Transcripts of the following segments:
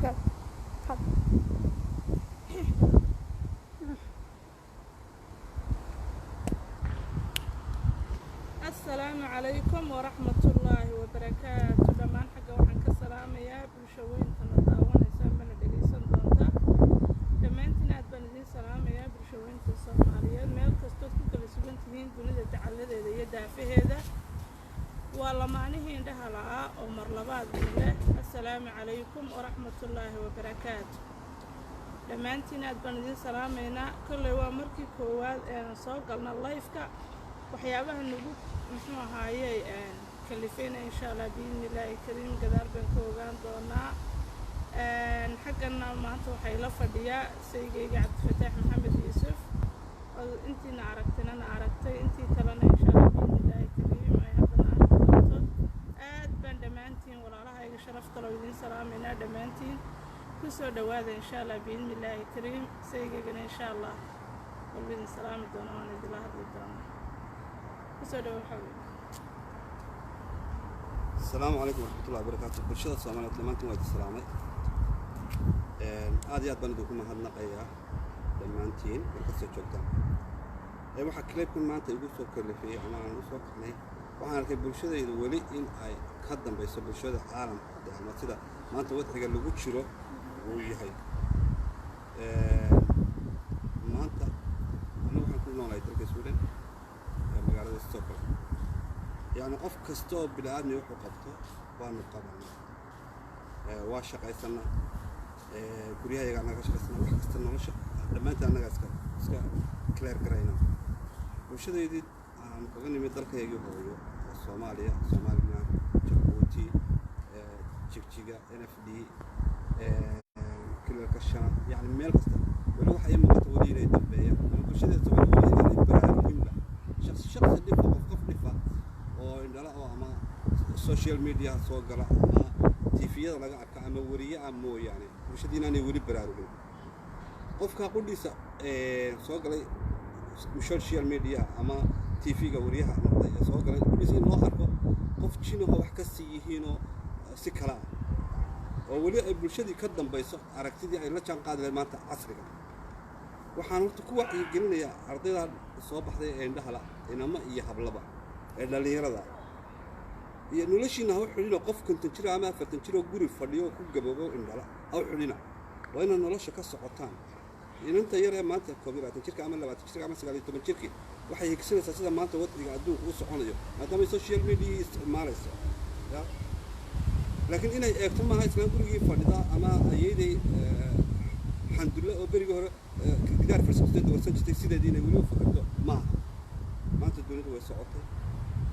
حاجة حاضر. السلام عليكم ورحمة الله وبركاته. دمان حاجة وحن كسلام يا برشوين تنطاونا سامبنا دقيسان دونتا دمان تناد بندين سلام يا برشوين تصوماليا ميل كستوت كل سبنت هين دوني تعلد إذا يدافع هذا والله معنيه عندها لا أمر لبعض الله. السلام عليكم ورحمة الله وبركاته. دمان تناد بندين سلامينا كل وامركي كواد صوق قلنا الله يفكا وحيابها النبوك muxuu ahaayey kalifeyna insha Allah biidnillaahi kariim gadaal baan ka ogaan doonaa. Xaggana maanta waxay la fadhiyaa saygayga Cabdifataax Maxamed Yuusuf oo intiina aragtay intii kalena insha Allah biidnillaahi kariim ay haddana arki doonto. Aad baan dhammaantiin walaalahayga sharafta loo idin salaameynaa dhammaantiin kusoo dhawaada insha Allah biidnillaahi kariim saygaygana insha Allah wuu idin salaami doonaa waan idin la hadli doonaa. السلام عليكم ورحمة الله وبركاته. برشاد الصومالية لما أنتم وايد السلامة. عادي بندقكم هالنقية لما أنتين بركة جدا. واحد كليبكم ما أنت يقول سوق اللي فيه أنا نسوق عليه. وأنا كي برشاد يدولي إن أي خدم بيس برشاد عالم يعني ما تدا ما أنت وقت قال له بتشرو ويهاي. ما أنت أنا وحنا كلنا لا يترك سودان. مقالة السفر يعني قف كستوب بلا آدمي وحو قبطه وانو قبلنا واشق ايسانا قريها يقعنا قشق ايسانا وحق استنا ونشق لما انت انا اسكا كلير قرينا وشده يديد عن قغني مدركة يجيو هويو الصوماليا صوماليا جبوتي جيجيجا NFD كل الكشان يعني ميل قصة ولو حي مقتولين يدبيا وشده يسوي ولي يبرا مهمة شخص اللي فوق لفا oo indhala oo ama social media soo gala ama TV-yada laga arka ama wariyaha mooyaane bulshadiina ay wali baraarugin qofka qudhiisa soo galay social media ama TV-ga wariyaha noqday soo galay qudhiisa in loo arko qof jino wax ka siihiino si kala oo wali ay bulshadii ka dambayso aragtidii ay la jaan qaadeen maanta casriga waxaan horta ku wacyi gelinayaa ardayda soo baxday ee indhaha inama iyo hablaba ee dhalinyarada iyo noloshiina ha xulina qof konton jir ama 40 jir oo guri fadhiyo ku gaboobo indhala ha xulina waa in nolosha ka socotaan inanta yar ee maanta koobiraad jirka ama 20 jirka ama 19 jirki waxay higsanaysaa sida maanta wadciga adduunka u soconayo maadaama social media isticmaalayso laakiin inay eegto maaha isla gurigii fadhida ama ayeeday alxamdulillah oo bariga hore gidaar farsamada warsan jirtay sideedii inay wali u fakarto maaha maanta dunida way socotay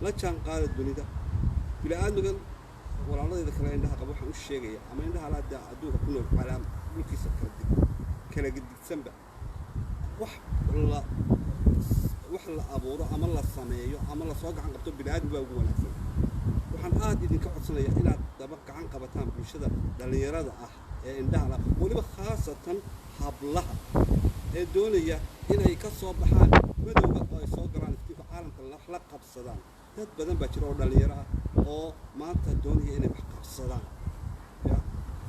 la jaan qaada dunida bila aadmigan walaaladayda kale indhaha qabo waxaan u sheegaya ama indhaha la daa adduunka ku nool caalam dhulkiisa kala gidsanba wax la abuuro ama la sameeyo ama la soo gacan qabto bila aadmi baa ugu wanaagsan waxaan aad idinka codsanayaa inaad daba gacan qabataan bulshada dhalinyarada ah ee indhaha la waliba khaasatan hablaha ee doonaya inay ka soo baxaan madowga oo ay soo galaan iftiinka caalamka la qabsadaan dad badan baa jira oo dhalinyaro ah oo maanta doonaya inay wax qabsadaan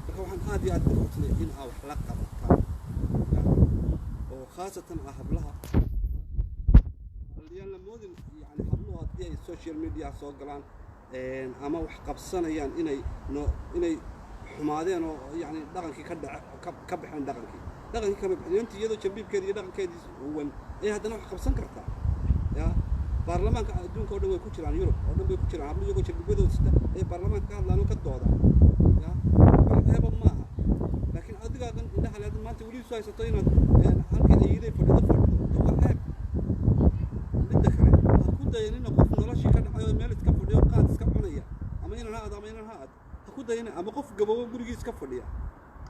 marka waxaan aad iyo aad u codsanayaa in aad wax la qabataan oo khaasatan hablaha la moodin yani habluhu haddii ay social media soo galaan ama wax qabsanayaan inay xumaadeen oo yani dhaqankii ka baxeen dhaqankii kama baxeen iyadoo jambiibkeeda iyo dhaqankeedii uwan ay haddana wax qabsan kartaa baarlamaanka adduunka oo dhan way ku jiraan Yurub oo dhan way ku jiraan hablo iyagoo jambiibadooda sita ee baarlamaanka ka hadlaan oo ka doodaan wax eeba maaha laakiin adiga indhaha leed maanta weli soo haysato inaad halkii ayeeday fadhido wax eeb midda kale ha ku dayanina qof noloshii ka dhacay oo meel iska fadhiyo qaad iska cunaya ama inaan ha ha ku dayana ama qof gaboobo gurigiisa ka fadhiya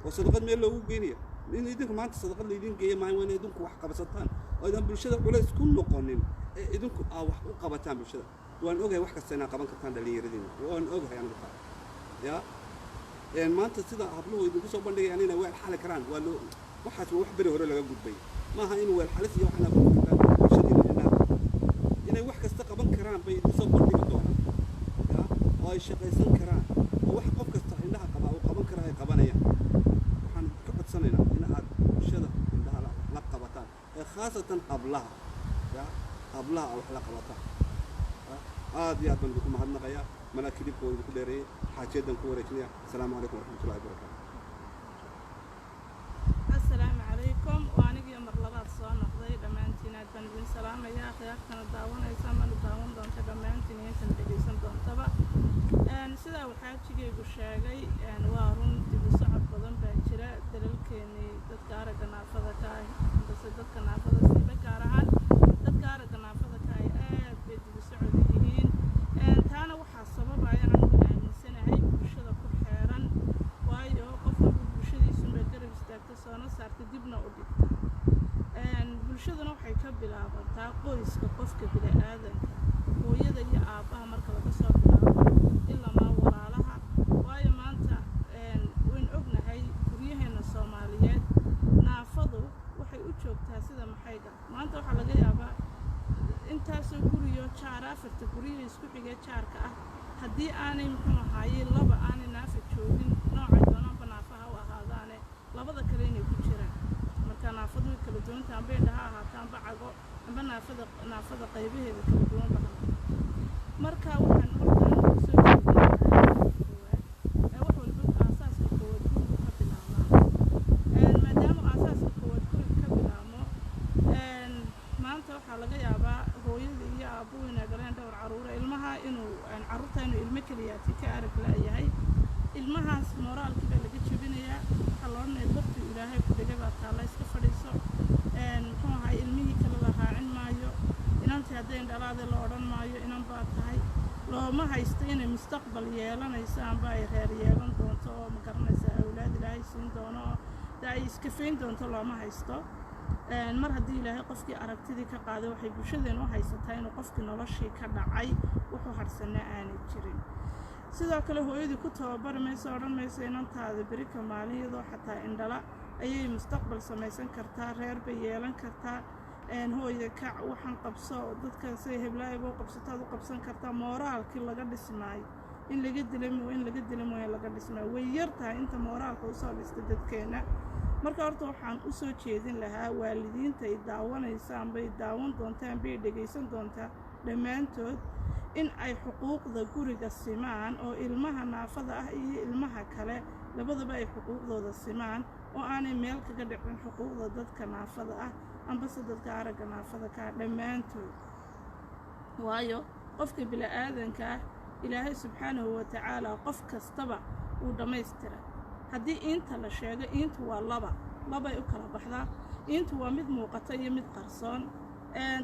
oo sadaqad meel loogu geynayo in idinku maanta sadaqad la idin geeyo maahan waa idinku wax qabasataan oo idan bulshada culays ku noqonin ee idinku wax u qabataan bulshada waan ogahay wax kasta inaad qaban kartaan dhalinyaradiina waan ogahay anigu maanta sida habluhu idinku soo bandhigayaan inay weel xali karaan waa loo waxaas wax bari hore laga gudbay maaha in weel xalis iyo waxna bulshadiina inay wax kasta qaban karaan bay idin soo bandhigi doonaan oo ay shaqaysan karaan oo wax qof kasta indhaha qaba oo qaban kara ay qabanayaan khaasatan hablaha ya hablaha wax la qabata aad iyo aad baan ku mahadnaqayaa mana kidibkooda ku dheereeyay xaajadan ku wareejinaya assalaamu calaykum waraxmatullaahi wabarakaatu السلام عليكم وأنا جي مرلبات صانع ضي دمانتين أدبن بن سلام يا أخي أختنا داون أيسام من داون دون تدمانتين ينتن تجيسن دون تبا سيدا وحاج جي بشاقي وارون تبي صعب بدن باكرة دليل كني تذكار جنافذة كاي بس تذكر جنافذة سيبا كارهان تذكر جنافذة كاي بيت بسعوديين تانا وحاسبة بعيان عن سنة هاي بشدة كحيران وايو قفل بشدة سنة قرب استاكت سنة صارت دبنا ودبتا bulshaduna waxay ka bilaabataa qoyska qofka bini'aadanka hooyada iyo aabaha marka laga soo bilaabo ilaa walaalaha waayo maanta wayn ognahay guryaheena Soomaaliyeed naafadu waxay u joogtaa sida maxayga maanta waxa laga yaabaa intaasoo guriyo jaar afarta guriyo isku xigay jaarka ah haddii aanay muxuu ahaayay laba aanay naafa joogin noocay doonaan naafaha u ahaadaane labada kale inay ku jiraan marka naafadu kala duwan tahay beedhaha ahaataan bacago amba naafada qaybaheeda kala duwan badan marka waxaan hortaan soo jeedinayaa wax walba aasaaska koowaad guriga ka bilaabmaa maadaama aasaaska koowaad guriga ka bilaabmo maanta waxaa laga yaabaa hooyada iyo aabuhu inay galeen dhowr caruura ilmaha inuu caruurta inuu ilmo keliyaati ka arag la'yahay ilmahaas moraalkii baa laga jebinayaa waxaa loo odhanaya dadku ilaahay ku dhigay baa taalla iska fadhiiso muxuu ahay ilmihii kale la raacin maayo inantii hadday dhalaade la odhan maayo inan baa tahay looma haysto inay mustaqbal yeelanayso amba ay reer yeelan doonto oo ma garanaysaa awlaad ilaahay siin doono oo ay iskafayn doonto looma haysto mar haddii ilaahay qofkii aragtidii ka qaaday waxay bulshadeenu u haysataa inuu qofkii noloshii ka dhacay wuxuu harsanaa aanay jirin sidoo kale hooyadii ku tababari mayso odhan mayso inantaada beri ka maalin iyadoo xataa indhala ayay mustaqbal samaysan kartaa reer bay yeelan kartaa hooyada kac waxaan qabso dadkaasay heblaayba u qabsataad u qabsan kartaa mooraalkii laga dhismaayo in laga dilamo laga dhismaayo way yar tahay inta mooraalka usoo dhista dadkeena marka horta waxaan u soo jeedin lahaa waalidiinta ay daawanaysa amba ay daawan doontaa amba ay dhegaysan doontaa dhammaantood in ay xuquuqda guriga simaan oo ilmaha naafada ah iyo ilmaha kale labadaba ay xuquuqdooda simaan oo aanay meel kaga dhicin xuquuqda dadka naafada ah amba se dadka aragga naafada ka dhammaantood waayo qofka bini'aadanka ah ilaahay subxaanahu wa tacaala qof kastaba uu dhammaystira haddii inta la sheego intu waa labay u kala baxdaa intu waa mid muuqata iyo mid qarsoon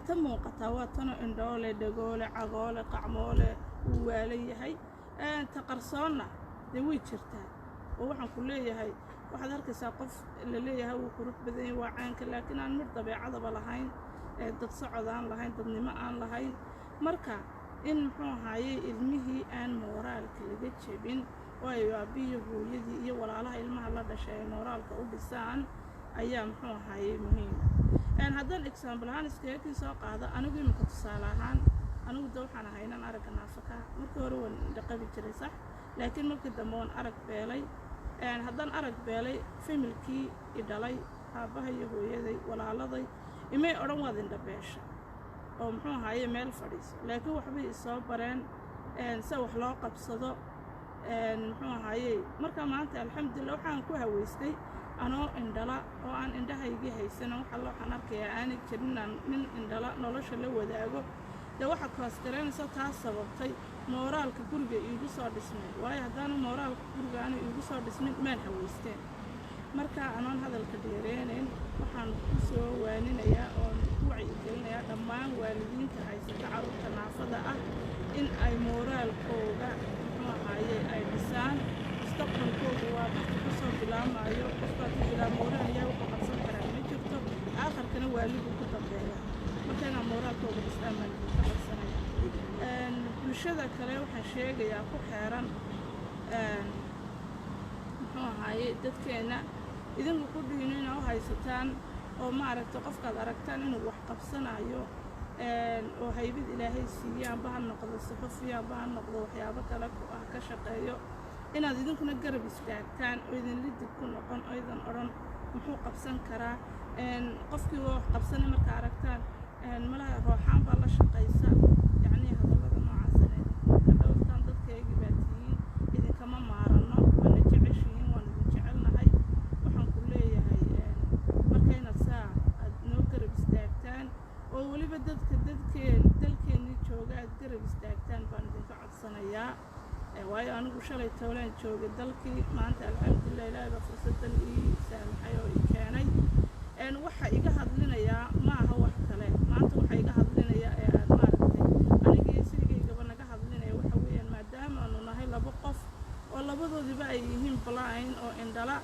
ta muuqataa waa tano indhoole dhagoole cagoole qacmoole uu waalan yahay ta qarsoonna dee way jirtaa oo waxaan ku leeyahay waxaad arkaysaa qof la leeyahay wuu qurux badan yahay waa caanka laakiin aan mid dabeecadaba lahayn dad socod aan lahayn dadnimo aan lahayn marka in muxuu ahaayey ilmihii aan mooraalka laga jebin oo ay aabbiyo hooyadii iyo walaalaha ilmaha la dhashay ay mooraalka u dhisaan ayaa muxuu ahaayey muhiim haddaan example ahaan iskaga kii soo qaado anigu imika tusaale ahaan anigu da waxaan ahay inaan aragga naafaka markii hore waan dhaqabi jiray sax laakiin markii dambe waan arag beelay haddaan arag beelay familkii i dhalay aabbaha iyo hooyaday walaaladay imay odhan waad indhabeesha oo muxuu ahaayey meel fadhiiso laakiin waxbay isoo bareen se wax loo qabsado muxuu ahaayey markaa maanta alxamdulillah waxaan ku haweystay anoo indhala oo aan indhahaygii haysana waxaan arkayaa aanay jirin nin indhala nolosha la wadaago dee waxaad kaasgareynaysa taas sababtay mooraalka guriga iigu soo dhismay waayo haddaanu mooraalka guriga aanu iigu soo dhismin maan haweysteen markaa anoon hadalka dheereynayn waxaan ku soo waaninayaa oon ku wacyigelinayaa dhammaan waalidiinta haysata carruurta naafada ah in ay mooraalkooga muxuu ahaayey ay dhisaan mustaqbalkooda waa dadka ka soo bilaamayo qofkaad ku bilaa mooraal ayaa wuxuu qabsan karaa ma jirto aakhirkana waaligu ku dambeeya marka inaa mooraalkooga dhistaan baan idinka codsanaya bulshada kale waxaan sheegayaa ku xeeran muxuu ahaayey dadkeena idinku ku dhiino inaa u haysataan oo maaragtay qofkaad aragtaan inuu wax qabsanayo oo haybad ilaahay siiya amba ha noqdo saxufiya amba ha noqdo waxyaabo kale ka shaqeeyo inaad idinkuna garab istaagtaan oo idin lidib ku noqon oo idan odhan muxuu qabsan karaa qofkii oo qabsanay marka aragtaan malaha ruuxaan baa la shaqaysa yacni hadallada noocaasina ka dhowrtaan dadkaygii baa tihiin idinkama maarano waana jeceshihiin waan idin jecelnahay waxaan ku leeyahay markayna saa aad noo garab istaagtaan oo weliba dalkeennii jooga aad garab istaagtaan baan idinka codsanayaa waayo anigu shalay towlaan joogay dalkii maanta alxamdulilah ilaahay baa fursadan ii saamaxay oo ii keenay waxa iga hadlinayaa ma aha wax kale maanta waxa iga hadlinaya ee aad maaragtay anigii sigaygaba naga hadlinaya waxa weeyaan maadaama aanu nahay laba qof oo labadoodiba ay yihiin blind oo indhala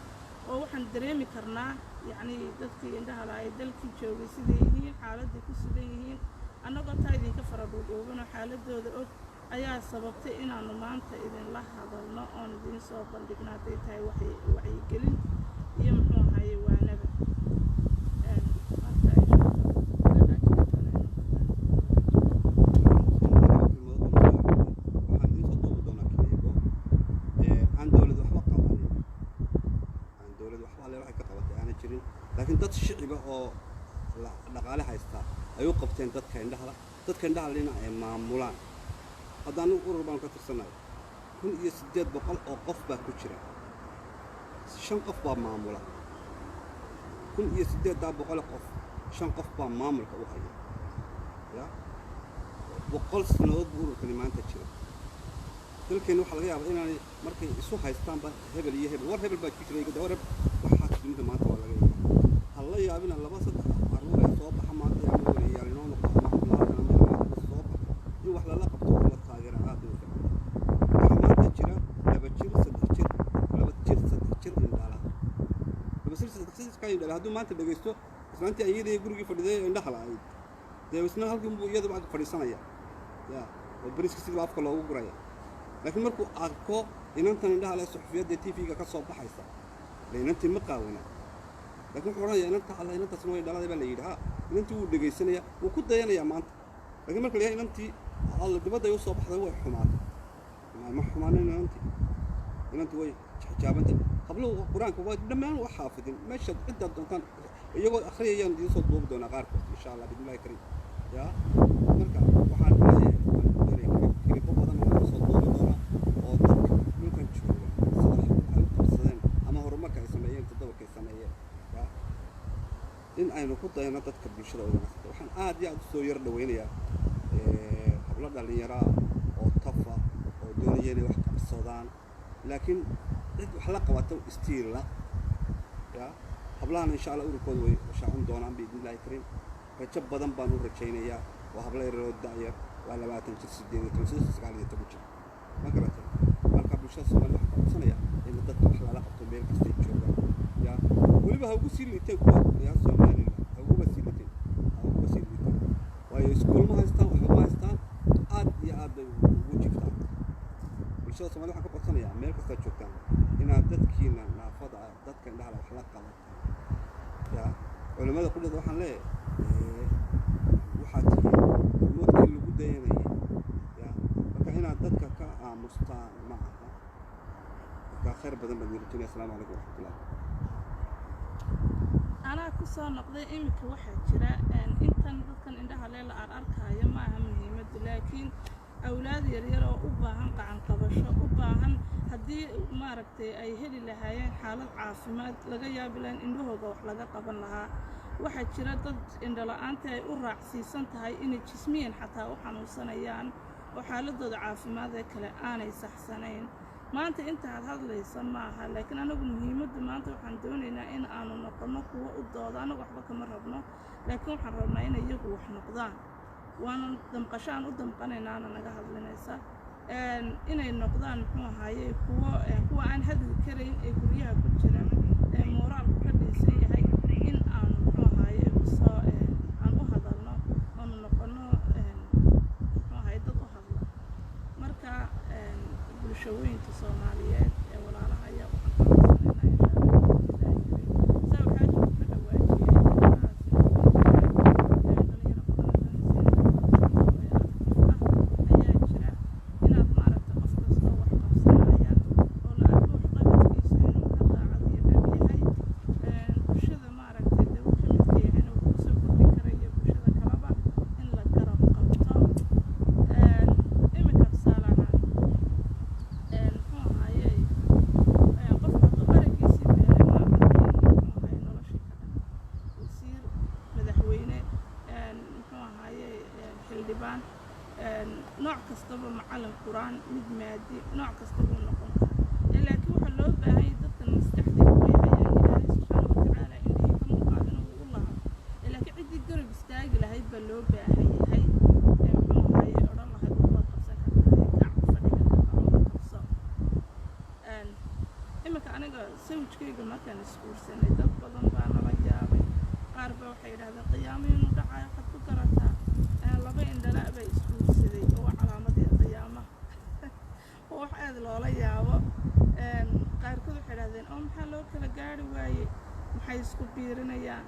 oo waxaan dareemi karnaa yacni dadkii indhaha la ay dalkii joogay siday yihiin xaaladday ku sugan yihiin annagoo taa idinka fara dhuudhuubanoo xaaladooda og ayaa sababtay inaanu maanta idinla hadalno oon idiin soo bandhigno hadday tahay wacyigelin iyo muxuu ahaye waanaba laakiin dad shiciba oo dhaqaale haysta ay u qabteen dadka indhaha lina ay maamulaan hadda anigu urur baan ka tirsanayo 1800 oo qof baa ku jira 5 qof baa maamula 1800 qof 5 qof baa maamulka u haya ya 100 sanadood buu ururkani maanta jira dalkeena waxaa laga yaabaa inaanay markay isu haystaanba hebel iyo hebel war hebel baa ku jiray war waxaa dunida maanta waa laga yaabaa halla yaabina 2-3 carruur ay soo baxa maanta yaa wariyaal inoo noqdo soo baxa in wax lala qabto oo la taageero aad u fiican waxaa maanta jira 2 jir 3 jir 2 jir 3 jir indhala 2 jir 3 jir ka indhala hadduu maanta dhageysto islaantii ayadii gurigii fadhiday indhaha la'ayd dee isna halkan buu iyada baa fadhiisanaya ya oo bariiska sidii afka loogu guraya laakiin markuu arko inantan indhaha leh suxufiyadda TV-ga ka soo baxaysa inantii ma qaawina laakiin wuxuu oranayaa inanta alla inantaas way dhaladay baa la yidhi inantii wuu dhegaysanaya wuu ku dayanayaa maanta laakiin marka la yahay inantii alla dibadda ay u soo baxday way xumaatay ma xumaanin inantii way xijaabantay habluhu qur-aanka waa dhammaan wax xaafidin meesha cidda doontaan iyagoo akhriyayaan idiin soo duubi doonaa qaarkood insha allah bismillahi kariim ya marka waxaan leeyahay kilibo badan oo soo duubi doona oo dadka dhulkan jooga sida ay u qabsadeen ama horumarka ay sameeyeen toddobaadkay sameeyeen in aynu ku dayno dadka bulshada uga wanaagsan waxaan aad iyo aad u soo yar dhaweynayaa hablo dhalinyaro oo tafa oo doonaya inay wax qabsadaan laakiin cid wax la qabato istiila ya hablahan insha Allah ururkooda way shaacin doonaan biidnillaahi kariim rajo badan baan u rajaynayaa waa hablo yar oo da'yar waa 20 jir 8 jir ma garatay marka bulshada Soomaaliya waxaan qabsanaya in dadka wax lala qabto meel kasta ay joogaan ya weliba ha ugu sii liiteen kuwa ya Soomaaliya ha ugu sii liiteen waayo iskuul ma haystaan wax ma haystaan aad iyo aad bay ugu jirtaan bulshada Soomaaliya waxaan ka codsanayaa meel kasta joogtaan inaad dadkiina naafada dadka indhaha wax la qabataan ya culimada kullada waxaan leeyahay waxaad moodkii lagu dayanayay ya marka inaad dadka ka aamustaan ma aha marka khayr badan baan yirtiin assalaamu calaykum waraxmatullahi anaa ku soo noqday iminka waxaa jira intan dadkan indhaha leh la arkaayo ma aha muhiimadu laakiin awlaad yaryar oo u baahan gacan qabasho u baahan haddii maaragtay ay heli lahaayeen xaalad caafimaad laga yaabi lahayn indhahooda wax laga qaban lahaa waxaa jira dad indhala-aanta ay u raacsiisan tahay inay jismiyan xataa u xanuunsanayaan oo xaaladooda caafimaad ee kale aanay saxsanayn maanta intaad hadlaysa ma aha laakiin anagu muhiimaddu maanta waxaan doonaynaa in aanu noqono kuwo u dooda anagu waxba kama rabno laakiin waxaan rabnaa inay iyagu wax noqdaan waana damqashaan u damqanaynaana naga hadlinaysa inay noqdaan muxuu ahaaye kuwa aan hadli karayn ee guryaha ku jiraan ee mooraalku ka dhiisan yahay in aanu muxuu ahaaye soo aan u hadalno oonu noqono muxuu ahaaye dad u hadla marka bulshooyinka Soomaaliyeed ee walaalaha ayaa nooc kasta buu noqon karaa laakiin waxaa loo baahan yahay dadkan maskaxdooda way hayaan ilaahay subxaana watacaala indhihii ka muuqaadin uu u lahaa laakiin ciddii garab istaagi lahayd baa loo baahan yahay muxuu ahaye odhan lahayd waad qabsan kartaa kac fadhiga ka qaban qabso iminka aniga sawjkayga markaan isguursanay dad badan baa nala yaabay qaar baa waxay yidhahdeen qiyaamo inuu dhacayo waxaad ku garataa laba indhala baa isguursaday oo waa calaamadii qiyaamaha oo wax aad loola yaabo qaarkood waxay yidhahdeen oo maxaa loo kala gaari waaye maxay isku biirinayaan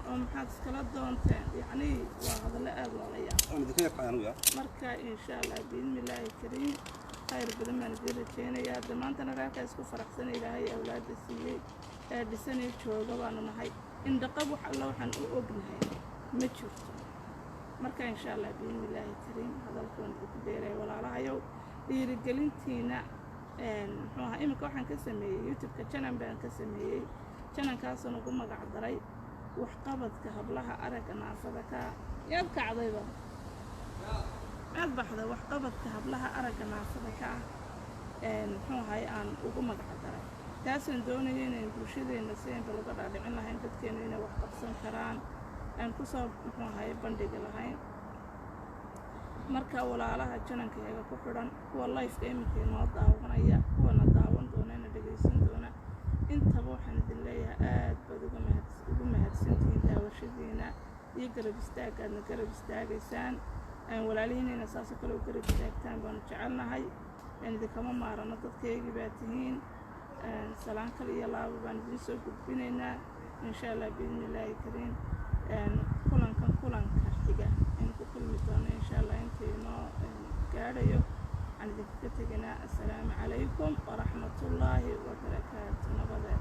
oo maxaad iskala doonteen yacni waa hadallo aad loola yaabo marka insha allah biidnillaahi kariim khayr badan baan idin rajeynayaa dhammaantana reerka isku faraxsan ilaahay awlaadda siiyey ee dhisanay jooga baanu nahay indhaqab wax alla waxaan u ognahay ma jirto marka insha allah biidnillaahi kariim hadalkoon idinku beeraya walaalahayow dhiirigelintiina muxuu ahaa iminka waxaan ka sameeyey youtube-ka janan baan ka sameeyey janankaasoo ugu magac daray waxqabadka hablaha aragga naafada ka yaad kacdayba aad baxda waxqabadka hablaha aragga naafada ka muxuu ahay aan ugu magac daray taasaan doonaya inayn bulshadeena si aynba laga dhaadhicin lahayn dadkeena inay wax qabsan karaan aan kusoo muxuu ahay bandhigi lahayn marka walaalaha janankayaga ku xidhan kuwa lifeka iminka inoo daawanaya kuwana daawan doona ina dhegaysan doona intaba waxaan idin leeyahay aad baad ugu mahadsantihiin daawashadiina iyo garab istaagaadna garab istaagaysaan walaalihiinayna saasoo kale u garab istaagtaan baanu jecelnahay idinkama maarano dadkaygii baa tihiin salaan kale iyo laaba baan idin soo gudbinaynaa insha allah biidnillaahi kariim kulanka xiga aynu ku kulmi doono insha allah intii inoo gaadhayo waxaan idinkaga tegaynaa assalaamu calaykum waraxmatullaahi wabarakaatu nabada